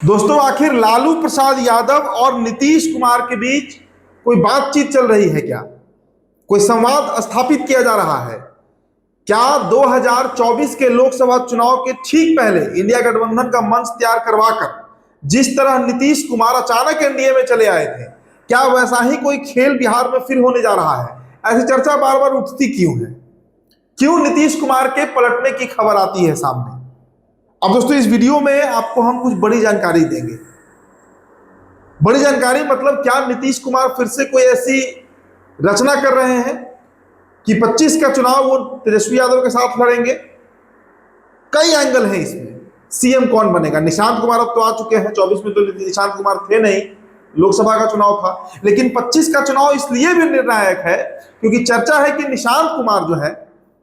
दोस्तों, आखिर लालू प्रसाद यादव और नीतीश कुमार के बीच कोई बातचीत चल रही है क्या? कोई संवाद स्थापित किया जा रहा है क्या? 2024 के लोकसभा चुनाव के ठीक पहले इंडिया गठबंधन का मंच तैयार करवाकर जिस तरह नीतीश कुमार अचानक एनडीए में चले आए थे, क्या वैसा ही कोई खेल बिहार में फिर होने जा रहा है? ऐसी चर्चा बार बार उठती क्यों है? क्यों नीतीश कुमार के पलटने की खबर आती है सामने? अब दोस्तों, इस वीडियो में आपको हम कुछ बड़ी जानकारी देंगे। बड़ी जानकारी मतलब क्या नीतीश कुमार फिर से कोई ऐसी रचना कर रहे हैं कि 25 का चुनाव वो तेजस्वी यादव के साथ लड़ेंगे? कई एंगल हैं इसमें। सीएम कौन बनेगा? निशांत कुमार अब तो आ चुके हैं, 24 में तो निशांत कुमार थे नहीं, लोकसभा का चुनाव था। लेकिन 25 का चुनाव इसलिए भी निर्णायक है क्योंकि चर्चा है कि निशांत कुमार जो है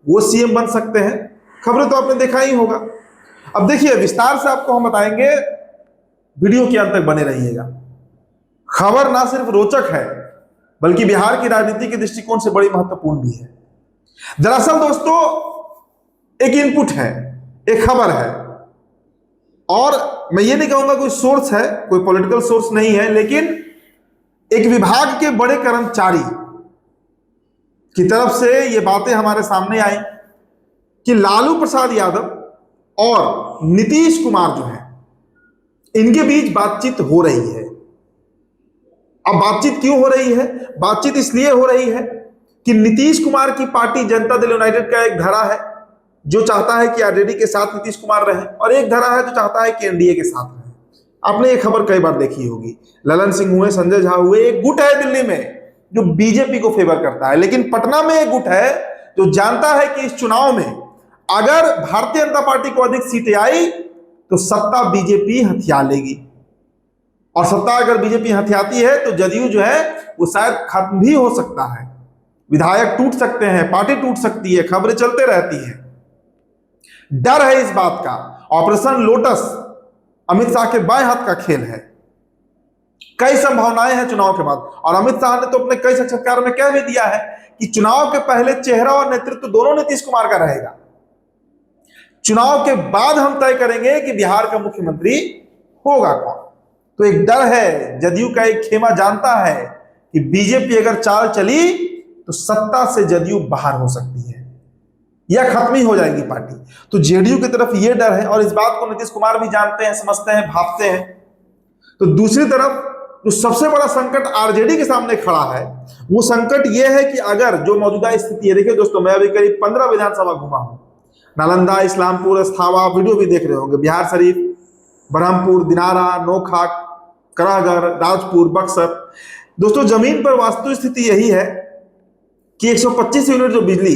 वो सीएम बन सकते हैं। खबरें तो आपने देखा ही होगा। अब देखिए, विस्तार से आपको हम बताएंगे, वीडियो के अंत तक बने रहिएगा। खबर ना सिर्फ रोचक है बल्कि बिहार की राजनीति के दृष्टिकोण से बड़ी महत्वपूर्ण भी है। दरअसल दोस्तों, एक इनपुट है, एक खबर है, और मैं ये नहीं कहूंगा कोई सोर्स है, कोई पॉलिटिकल सोर्स नहीं है, लेकिन एक विभाग के बड़े कर्मचारी की तरफ से ये बातें हमारे सामने आई कि लालू प्रसाद यादव और नीतीश कुमार जो है, इनके बीच बातचीत हो रही है। अब बातचीत क्यों हो रही है? बातचीत इसलिए हो रही है कि नीतीश कुमार की पार्टी जनता दल यूनाइटेड का एक धड़ा है जो चाहता है कि आरजेडी के साथ नीतीश कुमार रहे, और एक धड़ा है जो चाहता है कि एनडीए के साथ रहे। आपने ये खबर कई बार देखी होगी। ललन सिंह हुए, संजय झा हुए, एक गुट है दिल्ली में जो बीजेपी को फेवर करता है, लेकिन पटना में एक गुट है जो जानता है कि इस चुनाव में अगर भारतीय जनता पार्टी को अधिक सीटें आई तो सत्ता बीजेपी हथिया लेगी, और सत्ता अगर बीजेपी हथियाती है तो जदयू जो है वो शायद खत्म भी हो सकता है। विधायक टूट सकते हैं, पार्टी टूट सकती है, खबरें चलते रहती हैं। डर है इस बात का। ऑपरेशन लोटस अमित शाह के बाएं हाथ का खेल है। कई संभावनाएं हैं चुनाव के बाद, और अमित शाह ने तो अपने कई साक्षात्कार में कह भी दिया है कि चुनाव के पहले चेहरा और नेतृत्व दोनों नीतीश कुमार का रहेगा। चुनाव के बाद हम तय करेंगे कि बिहार का मुख्यमंत्री होगा कौन। तो एक डर है, जदयू का एक खेमा जानता है कि बीजेपी अगर चाल चली तो सत्ता से जदयू बाहर हो सकती है या खत्म ही हो जाएगी पार्टी। तो जेडीयू की तरफ यह डर है, और इस बात को नीतीश कुमार भी जानते हैं, समझते हैं, भापते हैं। तो दूसरी तरफ जो सबसे बड़ा संकट आरजेडी के सामने खड़ा है, वो संकट यह है कि अगर जो मौजूदा स्थिति है, देखिए दोस्तों, मैं अभी करीब 15 विधानसभा घुमा हूं, नालंदा, इस्लामपुर, अस्थावा, वीडियो भी देख रहे होंगे, बिहार शरीफ, बरहमपुर, दिनारा, नोखा, करागर, राजपुर, बक्सर। दोस्तों, जमीन पर वास्तविक स्थिति यही है कि 125 यूनिट जो बिजली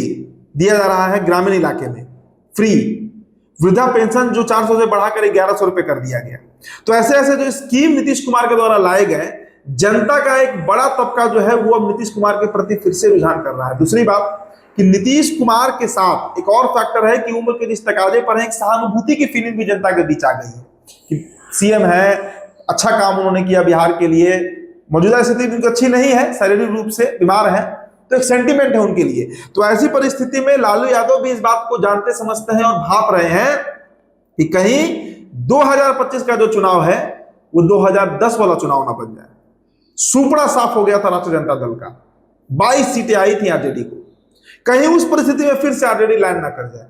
दिया जा रहा है ग्रामीण इलाके में फ्री, वृद्धा पेंशन जो 400 से बढ़ाकर 1100 रुपए कर दिया गया। तो ऐसे ऐसे जो स्कीम नीतीश कुमार के द्वारा लाए गए, जनता का एक बड़ा तबका जो है वो अब नीतीश कुमार के प्रति फिर से रुझान कर रहा है। दूसरी बात कि नीतीश कुमार के साथ एक और फैक्टर है कि उम्र के जिस तकाजे पर है, एक सहानुभूति की फीलिंग भी जनता के बीच आ गई है कि सीएम है, अच्छा काम उन्होंने किया बिहार के लिए, मौजूदा स्थिति उनकी अच्छी नहीं है, शारीरिक रूप से बीमार है, तो एक सेंटीमेंट है उनके लिए। तो ऐसी परिस्थिति में लालू यादव भी इस बात को जानते समझते हैं और भाप रहे हैं कि कहीं 2025 का जो चुनाव है वो 2010 वाला चुनाव ना बन जाए। सुपड़ा साफ हो गया था राष्ट्रीय जनता दल का, 22 सीटें आई थी आरजेडी को, कहीं उस परिस्थिति में फिर से आरजेडी लैंड ना कर जाए।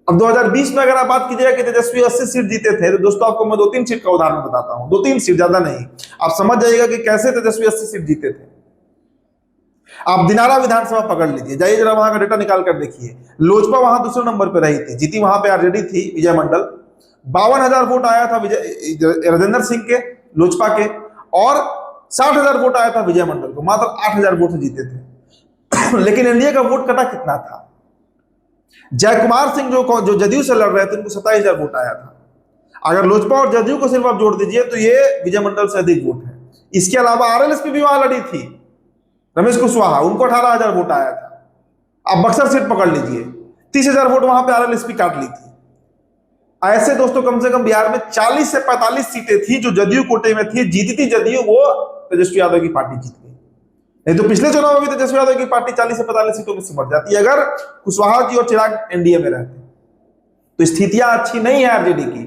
अब 2020 में अगर आप बात कीजिएगा कि तेजस्वी 80 सीट जीते थे, तो दोस्तों आपको मैं 2-3 सीट का उदाहरण बताता हूं, 2-3 सीट, ज्यादा नहीं, आप समझ जाइएगा कि कैसे तेजस्वी 80 सीट जीते थे। आप दिनारा विधानसभा पकड़ लीजिए, जाइए जरा वहां का डेटा निकाल कर देखिए। लोजपा वहां दूसरे नंबर पर रही थी, जीती वहां पे आरजेडी थी, विजय मंडल, 52,000 वोट आया था राजेंद्र सिंह के, लोजपा के, और 60,000 वोट आया था विजय मंडल को, मात्र 8,000 वोट से जीते थे। लेकिन एनडीए का वोट कटा कितना था? जयकुमार सिंह जो जदयू से लड़ रहे थे, उनको 27,000 वोट आया था। अगर लोजपा और जदयू को सिर्फ आप जोड़ दीजिए तो ये विजय मंडल से अधिक वोट है। इसके अलावा आरएलएसपी भी वहां लड़ी थी, रमेश कुशवाहा, उनको 18,000 वोट आया था। आप बक्सर सीट पकड़ लीजिए, 30,000 वोट वहां पे आरएलएसपी काट ली थी। ऐसे दोस्तों कम से कम बिहार में 40 से 45 सीटें थी जो जदयू कोटे में थी, जीती थी जदयू, वो तेजस्वी यादव की पार्टी जीत गई। नहीं तो पिछले चुनाव में भी तेजस्वी यादव की पार्टी 40 से 45 सीटों में सिमट जाती अगर कुशवाहा जी और चिराग एनडीए में रहते। तो स्थितियां अच्छी नहीं है आरजेडी की।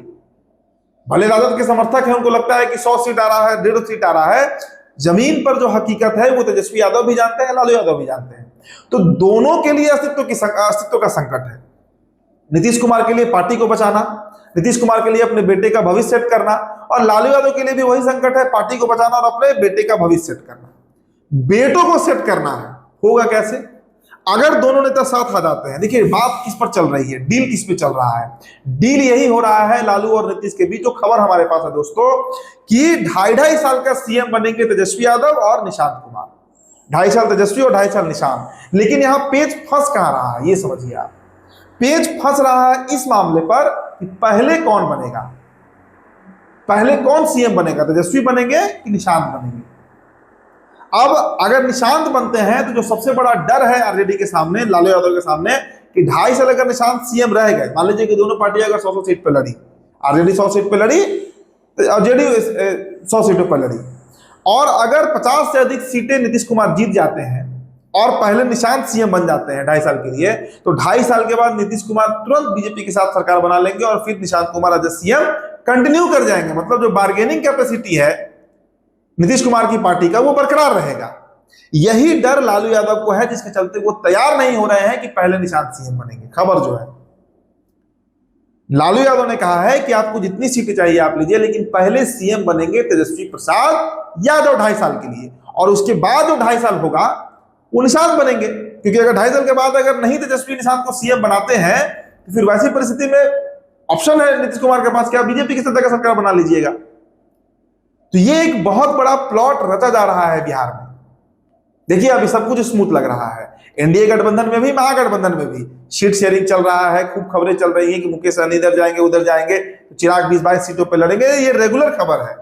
भले राजद के समर्थक हैं, उनको लगता है कि 100 सीट आ रहा है, 150 सीट आ रहा है। जमीन पर जो हकीकत है वो तेजस्वी यादव भी जानते हैं, लालू यादव भी जानते हैं। तो दोनों के लिए अस्तित्व का संकट है। नीतीश कुमार के लिए पार्टी को बचाना, नीतीश कुमार के लिए अपने बेटे का भविष्य सेट करना, और लालू यादव के लिए भी वही संकट है, पार्टी को बचाना और अपने बेटे का भविष्य सेट करना। बेटों को सेट करना है, होगा कैसे? अगर दोनों नेता साथ आ जाते हैं। देखिए बात किस पर चल रही है, डील किस पे चल रहा है? डील यही हो रहा है लालू और नीतीश के बीच। जो खबर हमारे पास है दोस्तों कि 2.5 साल का सीएम बनेंगे तेजस्वी यादव और निशांत कुमार। 2.5 साल तेजस्वी और 2.5 साल निशांत। लेकिन यहां पेच फंस कहां रहा है, ये समझिए आप। पेच फंस रहा है इस मामले पर कि पहले कौन बनेगा, पहले कौन सीएम बनेगा, तेजस्वी बनेंगे कि निशांत बनेंगे? अब अगर निशांत बनते हैं तो जो सबसे बड़ा डर है आरजेडी के सामने, लालू यादव के सामने, कि 2.5 साल अगर निशांत सीएम रह गए, मान लीजिए कि दोनों पार्टियां अगर 100 सीट पर लड़ी, आरजेडी 100 सीट पर लड़ी और जेडीयू 100 सीटों पर लड़ी, और अगर 50 से अधिक सीटें नीतीश कुमार जीत जाते हैं और पहले निशांत सीएम बन जाते हैं 2.5 साल के लिए, तो 2.5 साल के बाद नीतीश कुमार तुरंत बीजेपी के साथ सरकार बना लेंगे और फिर Nishant Kumar as a CM continue कर जाएंगे। मतलब जो बार्गेनिंग कैपेसिटी है नीतीश कुमार की पार्टी का, वो बरकरार रहेगा। यही डर लालू यादव को है, जिसके चलते वो तैयार नहीं हो रहे हैं कि पहले निशांत सीएम बनेंगे। खबर जो है, लालू यादव ने कहा है कि आपको जितनी सीटें चाहिए आप लीजिए, लेकिन पहले सीएम बनेंगे तेजस्वी प्रसाद यादव 2.5 साल के लिए, और उसके बाद जो 2.5 साल होगा वो निशांत बनेंगे। क्योंकि अगर 2.5 साल के बाद अगर नहीं तेजस्वी निशांत को सीएम बनाते हैं तो फिर वैसी परिस्थिति में ऑप्शन है नीतीश कुमार के पास, क्या बीजेपी की सत्ता का सरकार बना लीजिएगा। तो ये एक बहुत बड़ा प्लॉट रचा जा रहा है बिहार में। देखिए अभी सब कुछ स्मूथ लग रहा है, एनडीए गठबंधन में भी, महागठबंधन में भी सीट शेयरिंग चल रहा है। खूब खबरें चल रही हैं कि मुकेश सहनी इधर जाएंगे उधर जाएंगे, तो चिराग 20-22 सीटों पर लड़ेंगे। ये रेगुलर खबर है,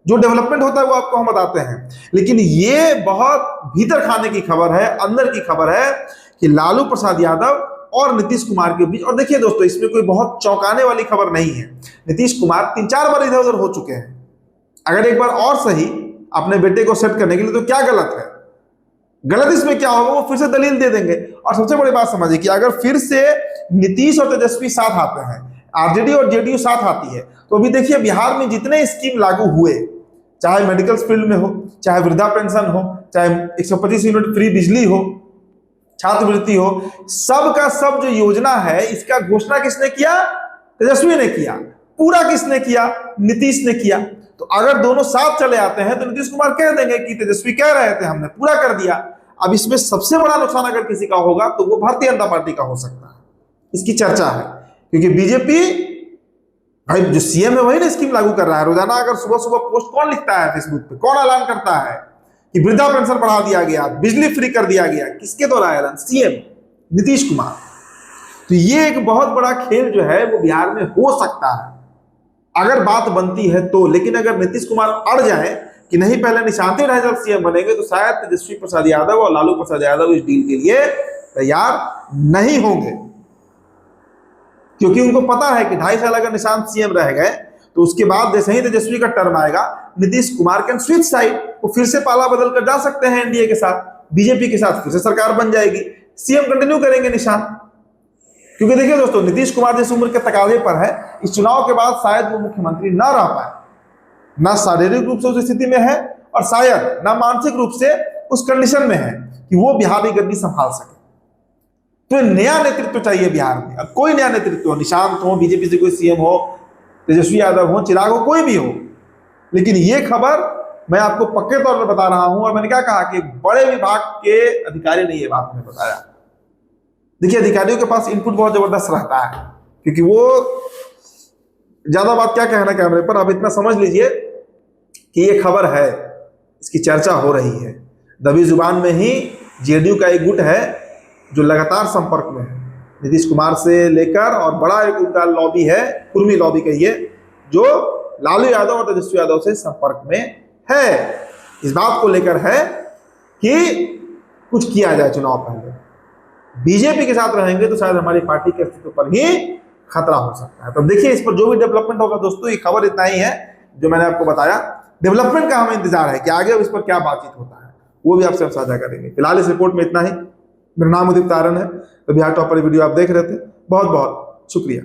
जो डेवलपमेंट होता है वो आपको हम बताते हैं। लेकिन ये बहुत भीतर खाने की खबर है, अंदर की खबर है कि लालू प्रसाद यादव और नीतीश कुमार के बीच। और देखिए दोस्तों, इसमें कोई बहुत चौंकाने वाली खबर नहीं है। नीतीश कुमार 3-4 बार इधर उधर हो चुके हैं। अगर एक बार और सही अपने बेटे को सेट करने के लिए, तो क्या गलत है? गलत इसमें क्या होगा, वो फिर से दलील दे देंगे। और सबसे बड़ी बात समझिए कि अगर फिर से नीतीश और तेजस्वी साथ आते हैं, आरजेडी और जेडीयू साथ आती है, तो अभी देखिए बिहार में जितने स्कीम लागू हुए, चाहे मेडिकल फील्ड में हो, चाहे वृद्धा पेंशन हो, चाहे 125 यूनिट फ्री बिजली हो, छात्रवृत्ति हो, सब का सब जो योजना है, इसका घोषणा किसने किया? तेजस्वी ने किया। पूरा किसने किया? नीतीश ने किया। तो अगर दोनों साथ चले आते हैं तो नीतीश कुमार कह देंगे कि तेजस्वी कह रहे थे, हमने पूरा कर दिया। अब इसमें सबसे बड़ा नुकसान अगर किसी का होगा तो वो भारतीय जनता पार्टी का हो सकता है, इसकी चर्चा है। क्योंकि बीजेपी, भाई जो सीएम है वही ना स्कीम लागू कर रहा है। रोजाना अगर सुबह सुबह पोस्ट कौन लिखता है फेसबुक पे, कौन ऐलान करता है कि वृद्धा पेंशन बढ़ा दिया गया, बिजली फ्री कर दिया गया? किसके द्वारा ऐलान? सीएम नीतीश कुमार। तो ये एक बहुत बड़ा खेल जो है वो बिहार में हो सकता है अगर बात बनती है तो। लेकिन अगर नीतीश कुमार अड़ जाए कि नहीं पहले निशांत ही 2.5 साल सीएम बनेंगे, तो शायद तेजस्वी प्रसाद यादव और लालू प्रसाद यादव इस डील के लिए तैयार नहीं होंगे। क्योंकि उनको पता है कि 2.5 साल अगर निशांत सीएम रह गए तो उसके बाद जैसे ही तेजस्वी का टर्म आएगा, Nitish Kumar can switch side, वो फिर से पाला बदल कर जा सकते हैं एनडीए के साथ, बीजेपी के साथ, फिर से सरकार बन जाएगी, सीएम कंटिन्यू करेंगे निशांत। क्योंकि देखिए दोस्तों, नीतीश कुमार जिस उम्र के तकाजे पर है, इस चुनाव के बाद शायद वो मुख्यमंत्री ना रह पाए, ना शारीरिक रूप से उस स्थिति में है और शायद ना मानसिक रूप से उस कंडीशन में है कि वो बिहार की गद्दी संभाल सके। तो नया नेतृत्व चाहिए बिहार में। अब कोई नया नेतृत्व हो, निशांत हो, बीजेपी से कोई सीएम हो, तेजस्वी यादव हो, चिराग हो, कोई भी हो, लेकिन ये खबर मैं आपको पक्के तौर पर बता रहा हूं। और मैंने क्या कहा कि बड़े विभाग के अधिकारी ने ये बात हमें बताया। देखिए अधिकारियों के पास इनपुट बहुत जबरदस्त रहता है, क्योंकि वो ज्यादा बात क्या कहना कैमरे पर। अब इतना समझ लीजिए कि ये खबर है, इसकी चर्चा हो रही है। दबी जुबान में ही जेडीयू का एक गुट है जो लगातार संपर्क में है नीतीश कुमार से लेकर, और बड़ा एक उनका लॉबी है, कुर्मी लॉबी कहिए, जो लालू यादव और तेजस्वी यादव से संपर्क में है। इस बात को लेकर है कि कुछ किया जाए चुनाव पहले। बीजेपी के साथ रहेंगे तो शायद हमारी पार्टी के अस्तित्व पर ही खतरा हो सकता है। तो देखिए इस पर जो भी डेवलपमेंट होगा दोस्तों, ये खबर इतना ही है जो मैंने आपको बताया। डेवलपमेंट का हमें इंतजार है कि आगे इस पर क्या बातचीत होता है, वो भी आपसे हम साझा करेंगे। फिलहाल इस रिपोर्ट में इतना ही। मेरा नाम उदित तारण है, तो बिहार टॉप पर वीडियो आप देख रहे थे। बहुत बहुत शुक्रिया।